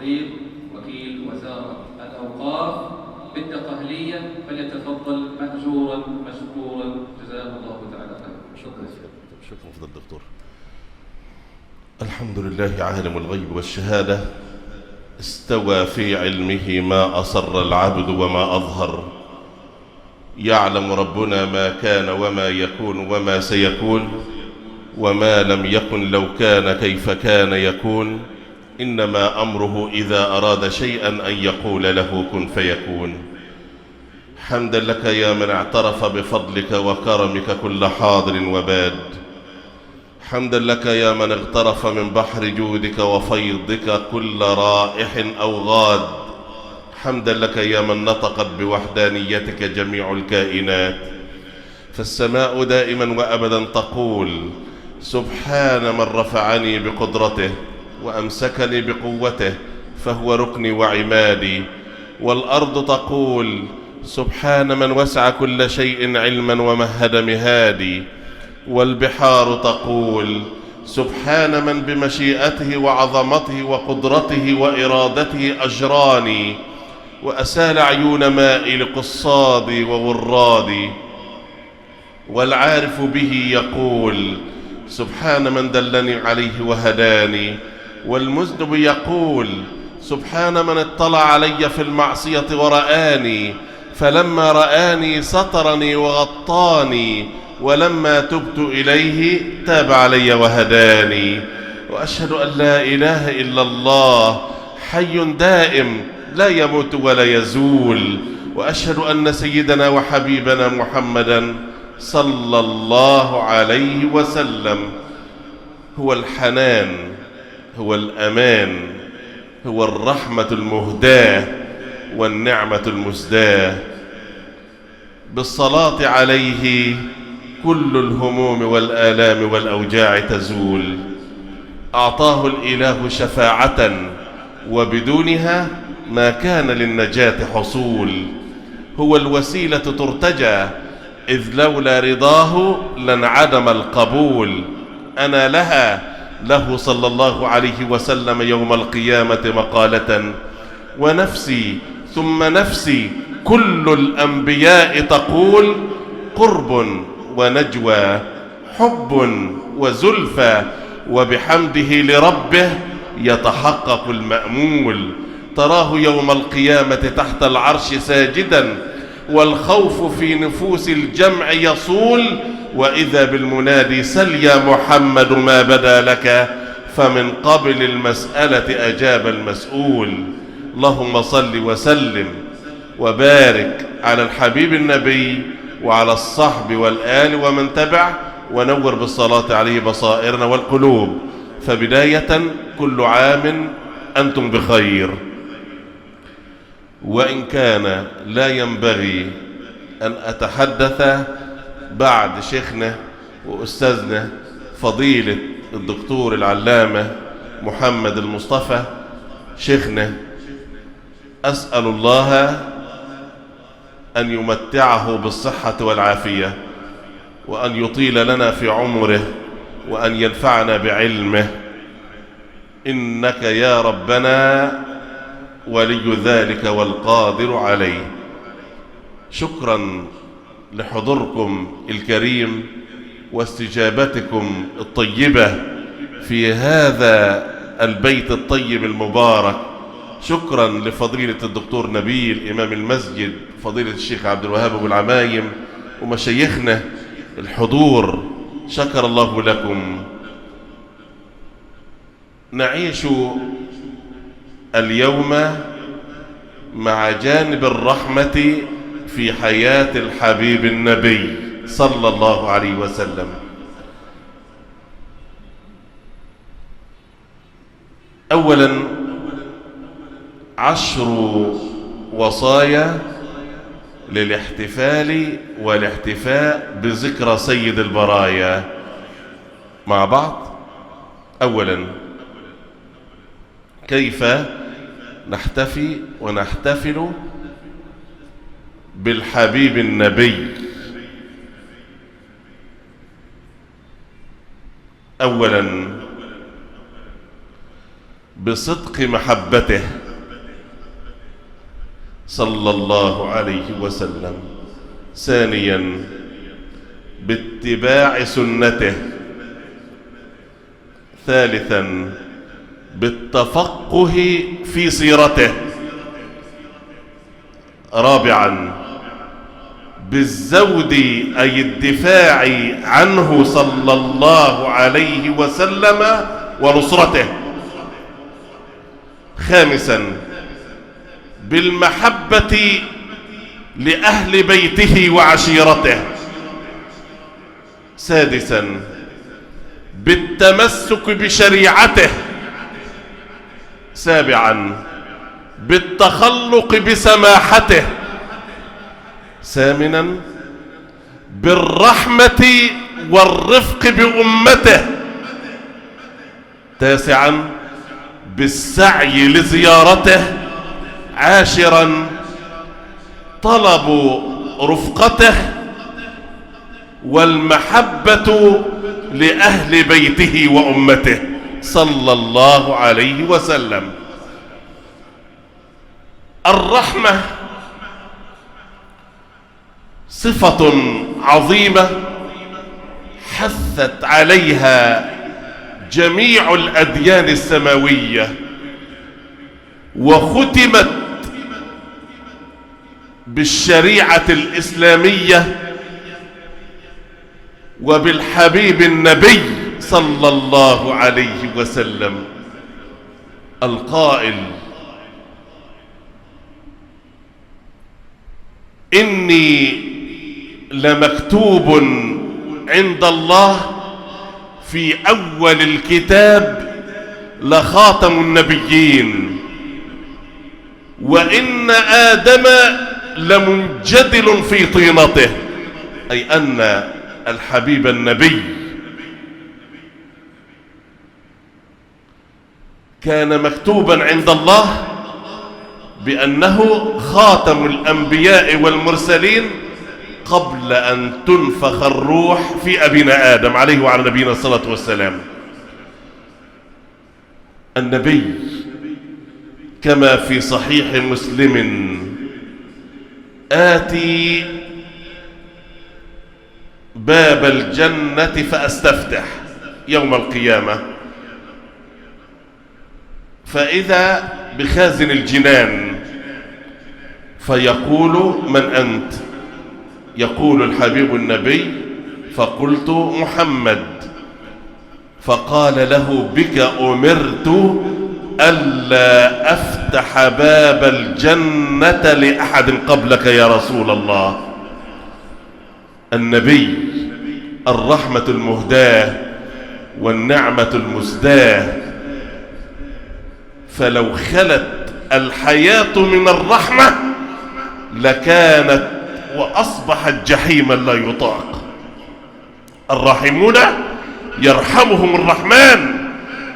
الخطيب وكيل وزارة الأوقاف بالتقهلية، فليتفضل مأجورا مشكورا جزاه الله تعالى خيرا. شكرا فضل الدكتور. الحمد لله عالم الغيب والشهادة، استوى في علمه ما أسر العبد وما أظهر. يعلم ربنا ما كان وما يكون وما سيكون، وما لم يكن لو كان كيف كان يكون. إنما أمره إذا أراد شيئا أن يقول له كن فيكون. حمدا لك يا من اعترف بفضلك وكرمك كل حاضر وباد. حمدا لك يا من اغترف من بحر جودك وفيضك كل رائح أو غاد. حمدا لك يا من نطقت بوحدانيتك جميع الكائنات. فالسماء دائما وأبدا تقول سبحان من رفعني بقدرته وأمسكني بقوته فهو ركني وعمادي. والأرض تقول سبحان من وسع كل شيء علما ومهد مهادي. والبحار تقول سبحان من بمشيئته وعظمته وقدرته وإرادته أجراني وأسال عيون مائي لقصادي وورادي. والعارف به يقول سبحان من دلني عليه وهداني. والمذنب يقول سبحان من اطلع علي في المعصية ورآني، فلما رآني سترني وغطاني، ولما تبت إليه تاب علي وهداني. وأشهد أن لا إله إلا الله حي دائم لا يموت ولا يزول. وأشهد أن سيدنا وحبيبنا محمدا صلى الله عليه وسلم هو الحنان، هو الأمان، هو الرحمة المهداة والنعمة المسداة. بالصلاة عليه كل الهموم والآلام والأوجاع تزول. أعطاه الإله شفاعة وبدونها ما كان للنجاة حصول. هو الوسيلة ترتجى إذ لولا رضاه لانعدم القبول. أنا له صلى الله عليه وسلم يوم القيامة مقالة ونفسي ثم نفسي كل الأنبياء تقول قرب ونجوى حب وزلفى وبحمده لربه يتحقق المأمول. تراه يوم القيامة تحت العرش ساجدا والخوف في نفوس الجمع يصول. وإذا بالمنادي سل يا محمد ما بدا لك، فمن قبل المسألة أجاب المسؤول. اللهم صل وسلم وبارك على الحبيب النبي وعلى الصحب والآل ومن تبع، ونور بالصلاة عليه بصائرنا والقلوب. فبداية كل عام أنتم بخير. وإن كان لا ينبغي أن أتحدث بعد شيخنا وأستاذنا فضيلة الدكتور العلامة محمد المصطفى شيخنا، أسأل الله أن يمتعه بالصحة والعافية، وأن يطيل لنا في عمره، وأن ينفعنا بعلمه، إنك يا ربنا ولي ذلك والقادر عليه. شكرا لحضوركم الكريم واستجابتكم الطيبة في هذا البيت الطيب المبارك. شكرا لفضيلة الدكتور نبيل إمام المسجد، فضيلة الشيخ عبد الوهاب أبو العمايم ومشايخنا الحضور، شكر الله لكم. نعيش اليوم مع جانب الرحمة في حياة الحبيب النبي صلى الله عليه وسلم. أولا 10 وصايا للاحتفال والاحتفاء بذكرى سيد البرايا مع بعض. أولا كيف نحتفي ونحتفل بالحبيب النبي؟ أولا بصدق محبته صلى الله عليه وسلم. ثانيا باتباع سنته. ثالثا بالتفقه في سيرته. رابعا بالزود أي الدفاع عنه صلى الله عليه وسلم ونصرته. خامسا بالمحبة لأهل بيته وعشيرته. سادسا بالتمسك بشريعته. سابعا بالتخلق بسماحته. ثامنا بالرحمة والرفق بأمته. تاسعا بالسعي لزيارته. عاشرا طلب رفقته والمحبة لأهل بيته وأمته صلى الله عليه وسلم. الرحمة صفة عظيمة حثت عليها جميع الأديان السماوية، وختمت بالشريعة الإسلامية وبالحبيب النبي صلى الله عليه وسلم القائل: إني لمكتوب عند الله في أول الكتاب لخاتم النبيين، وإن آدم لمنجدل في طينته، أي أن الحبيب النبي كان مكتوبا عند الله بأنه خاتم الأنبياء والمرسلين قبل أن تنفخ الروح في أبينا آدم عليه وعلى نبينا الصلاة والسلام. النبي كما في صحيح مسلم: آتي باب الجنة فأستفتح يوم القيامة، فإذا بخازن الجنان فيقول: من أنت؟ يقول الحبيب النبي: فقلت: محمد. فقال له: بك أمرت ألا أفتح باب الجنة لأحد قبلك يا رسول الله. النبي الرحمة المهداة والنعمة المسداة، فلو خلت الحياة من الرحمة لكانت وأصبحت جحيما لا يطاق. الراحمون يرحمهم الرحمن،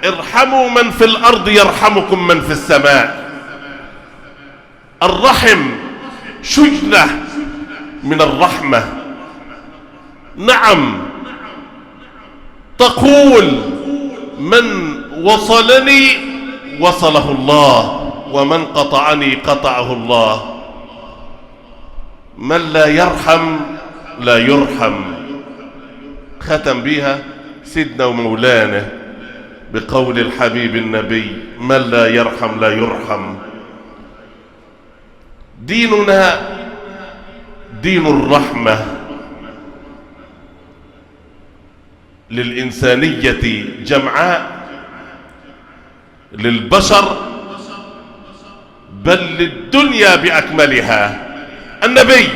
ارحموا من في الأرض يرحمكم من في السماء. الرحم شجنة من الرحمة. نعم، تقول: من وصلني وصله الله، ومن قطعني قطعه الله. من لا يرحم لا يرحم. ختم بها سيدنا ومولانا بقول الحبيب النبي: من لا يرحم لا يرحم. ديننا دين الرحمة للإنسانية جمعاء، للبشر، بل للدنيا بأكملها. النبي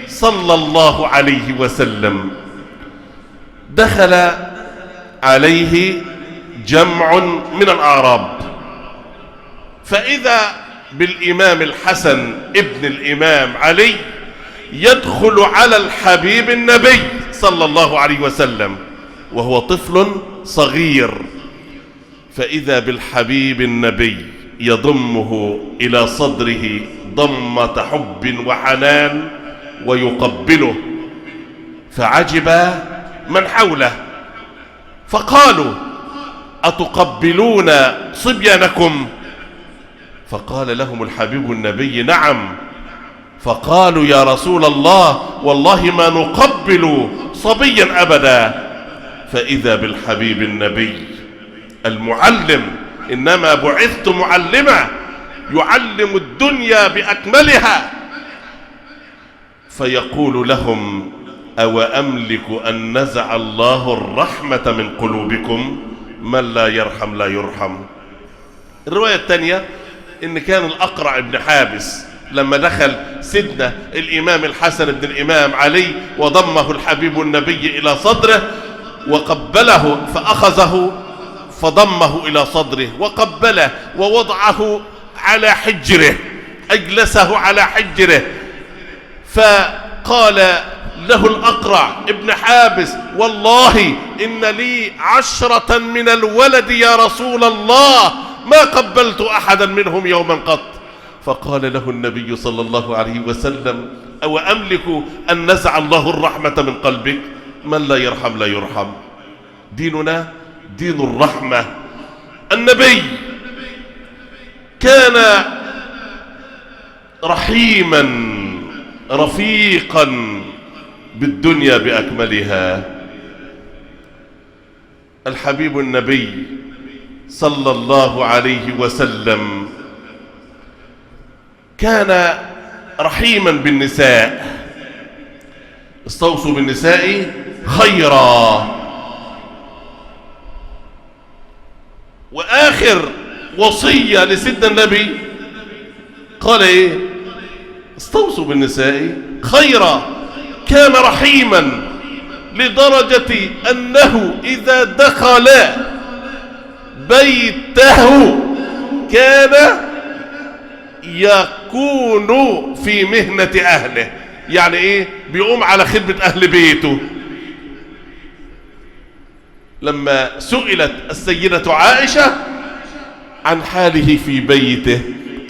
صلى الله عليه وسلم دخل عليه جمع من الأعراب، فإذا بالإمام الحسن ابن الإمام علي يدخل على الحبيب النبي صلى الله عليه وسلم وهو طفل صغير، فإذا بالحبيب النبي يضمه إلى صدره ضمة حب وحنان ويقبله، فعجب من حوله فقالوا: أتقبلون صبيانكم؟ فقال لهم الحبيب النبي: نعم. فقالوا: يا رسول الله والله ما نقبل صبيا أبدا. فإذا بالحبيب النبي المعلم، إنما بعثت معلما، يعلم الدنيا بأكملها، فيقول لهم: أو أملك أن نزع الله الرحمة من قلوبكم؟ من لا يرحم لا يرحم. الرواية الثانية إن كان الأقرع بن حابس لما دخل سيدنا الإمام الحسن بن الإمام علي وضمه الحبيب النبي إلى صدره وقبله، فأخذه فضمه إلى صدره وقبله ووضعه على حجره، أجلسه على حجره، فقال له الأقرع ابن حابس: والله إن لي 10 من الولد يا رسول الله، ما قبلت أحدا منهم يوما قط. فقال له النبي صلى الله عليه وسلم: أو أملك أن نزع الله الرحمة من قلبك؟ من لا يرحم لا يرحم. ديننا دين الرحمة. النبي كان رحيما رفيقا بالدنيا بأكملها. الحبيب النبي صلى الله عليه وسلم كان رحيما بالنساء. استوصوا بالنساء خيرا. وآخر وصية لسيدنا النبي قال ايه؟ استوصوا بالنساء خيرا. كان رحيما لدرجة أنه إذا دخل بيته كان يكون في مهنة أهله. يعني إيه؟ بيقوم على خدمة أهل بيته. لما سئلت السيدة عائشة عن حاله في بيته،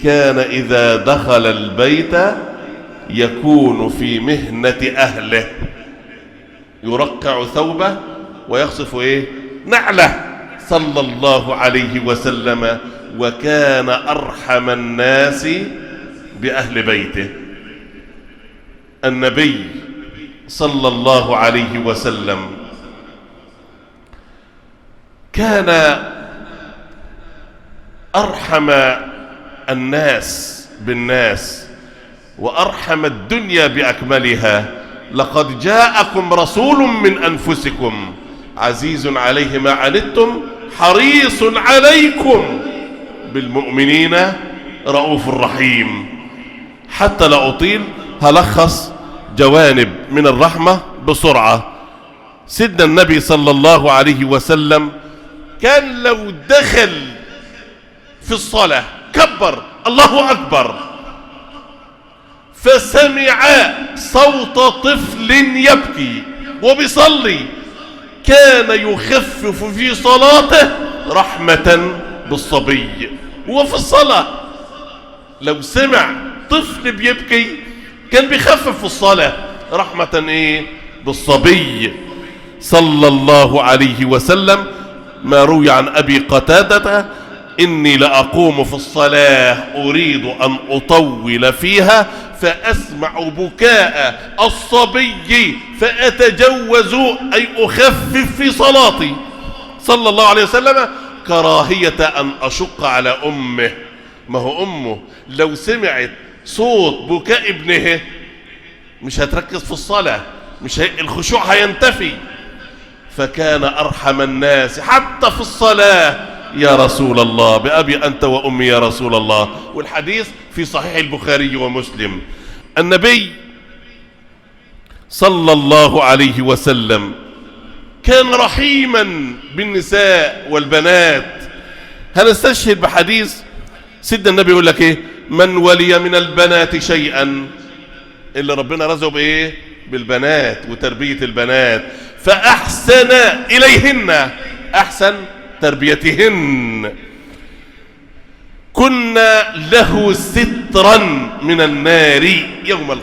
كان إذا دخل البيت يكون في مهنة أهله، يرقع ثوبه ويخصف إيه؟ نعله صلى الله عليه وسلم. وكان أرحم الناس بأهل بيته. النبي صلى الله عليه وسلم كان أرحم الناس بالناس وأرحم الدنيا بأكملها. لقد جاءكم رسول من أنفسكم عزيز عليه ما عنتم حريص عليكم بالمؤمنين رؤوف رحيم. حتى لا أطيل هلخص جوانب من الرحمة بسرعة. سيدنا النبي صلى الله عليه وسلم كان لو دخل في الصلاة كبر الله أكبر فسمع صوت طفل يبكي وبيصلي، كان يخفف في صلاته رحمة بالصبي. وفي الصلاة لو سمع طفل بيبكي كان بيخفف في الصلاة رحمة ايه؟ بالصبي صلى الله عليه وسلم. ما روي عن أبي قتادة: إني لأقوم في الصلاة أريد أن أطول فيها فأسمع بكاء الصبي فأتجوز أي أخفف في صلاتي صلى الله عليه وسلم كراهية أن أشق على أمه. ما هو أمه لو سمعت صوت بكاء ابنه مش هتركز في الصلاة، الخشوع هينتفي. فكان أرحم الناس حتى في الصلاة: يا رسول الله بأبي أنت وأمي يا رسول الله. والحديث في صحيح البخاري ومسلم. النبي صلى الله عليه وسلم كان رحيما بالنساء والبنات. هنستشهد بحديث سيدنا النبي يقول لك ايه: من ولي من البنات شيئا، اللي ربنا رزقه بايه؟ بالبنات وتربية البنات، فأحسن إليهن، أحسن تربيتهن، كنا له سترا من النار يوم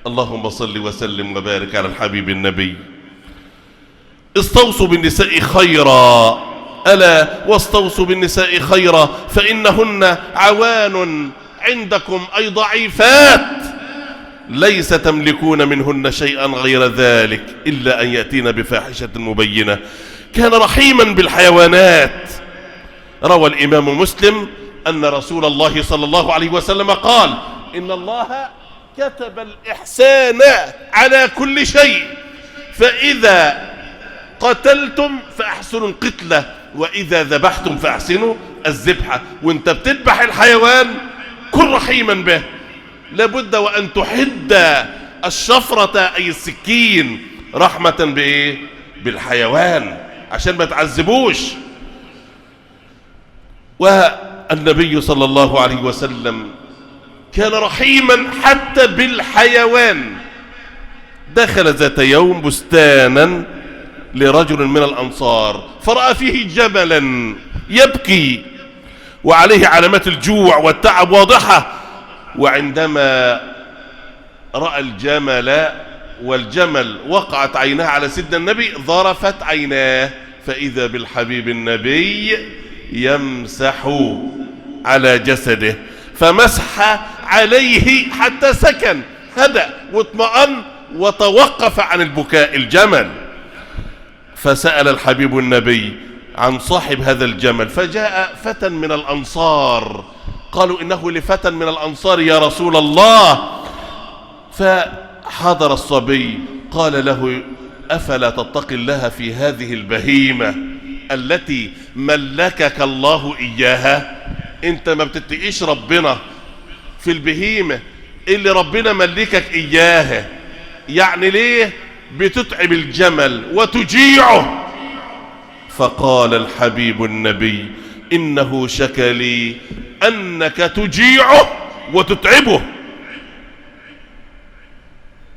اللهم صل وسلم وبارك على الحبيب النبي. استوصوا بالنساء خيرا، ألا واستوصوا بالنساء خيرا فإنهن عوان عندكم أي ضعيفات ليس تملكون منهن شيئا غير ذلك إلا أن يأتين بفاحشة مبينة. كان رحيما بالحيوانات. روى الإمام مسلم أن رسول الله صلى الله عليه وسلم قال: إن الله كتب الإحسان على كل شيء، فإذا قتلتم فأحسنوا القتلة، وإذا ذبحتم فأحسنوا الذبحة. وانت بتذبح الحيوان كن رحيما به، لابد وأن تحد الشفرة أي السكين رحمة بإيه؟ بالحيوان عشان ما تعذبوش. والنبي صلى الله عليه وسلم كان رحيما حتى بالحيوان. دخل ذات يوم بستانا لرجل من الأنصار فرأى فيه جملا يبكي وعليه علامات الجوع والتعب واضحة. وعندما رأى الجمل والجمل وقعت عيناه على سيدنا النبي ظرفت عيناه، فإذا بالحبيب النبي يمسح على جسده، فمسح عليه حتى سكن، هدأ واطمأن وتوقف عن البكاء الجمل. فسأل الحبيب النبي عن صاحب هذا الجمل، فجاء فتى من الأنصار، قالوا إنه لفتى من الأنصار يا رسول الله. فحضر الصبي قال له: أفلا تتقي الله في هذه البهيمة التي ملكك الله إياها؟ أنت ما بتتقيش ربنا في البهيمة اللي ربنا ملكك إياها، يعني ليه بتتعب الجمل وتجيعه؟ فقال الحبيب النبي: إنه شكى لي أنك تجيعه وتتعبه.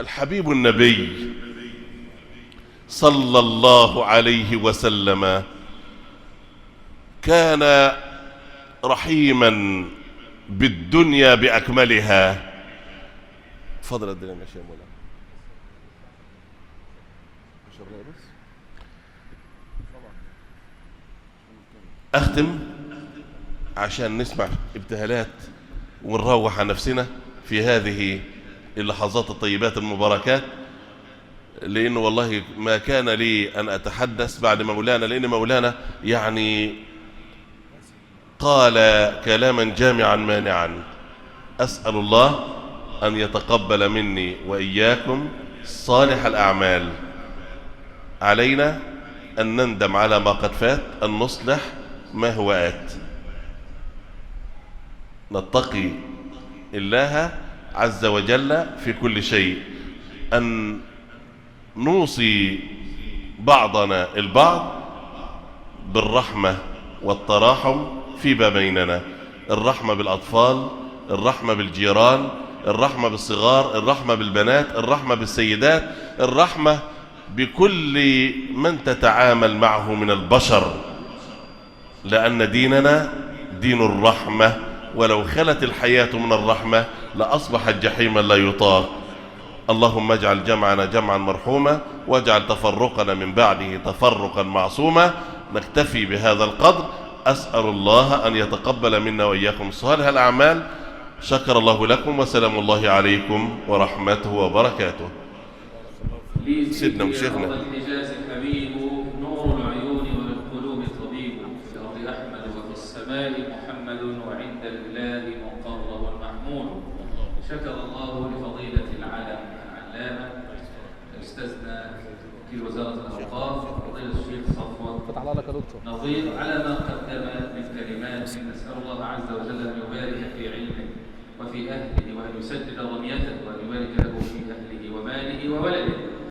الحبيب النبي صلى الله عليه وسلم كان رحيما بالدنيا بأكملها. فضل الدنيا يا شيخ مولانا. أختم عشان نسمع ابتهالات ونروح عن نفسنا في هذه اللحظات الطيبات المباركات، لأنه والله ما كان لي أن أتحدث بعد مولانا، لأن مولانا يعني قال كلاما جامعا مانعا. أسأل الله أن يتقبل مني وإياكم صالح الأعمال. علينا أن نندم على ما قد فات، أن نصلح ما هو آت، نتقي الله عز وجل في كل شيء، أن نوصي بعضنا البعض بالرحمة والتراحم فيما بيننا، الرحمة بالأطفال، الرحمة بالجيران، الرحمة بالصغار، الرحمة بالبنات، الرحمة بالسيدات، الرحمة بكل من تتعامل معه من البشر، لأن ديننا دين الرحمة، ولو خلت الحياة من الرحمة لأصبحت جحيما لا يطاق. اللهم اجعل جمعنا جمعا مرحوما، واجعل تفرقنا من بعده تفرقا معصوما. نكتفي بهذا القدر. أسأل الله أن يتقبل منا وإياكم صالح الأعمال. شكر الله لكم، وسلام الله عليكم ورحمته وبركاته. سيدنا وشيخنا الحجاز الحبيب نور العيون وللقلوب طبيب، في الأرض أحمد وفي السماء محمد، وعند الإله مقرب محمود. شكر الله لفضيلة العالم العلامة أستاذنا وكيل وزارة الأوقاف فضيلة الشيخ صفوت نظير على ما قدم من كلمات. نسأل الله عز وجل أن يبارك في علمه وفي أهله وأن يسدد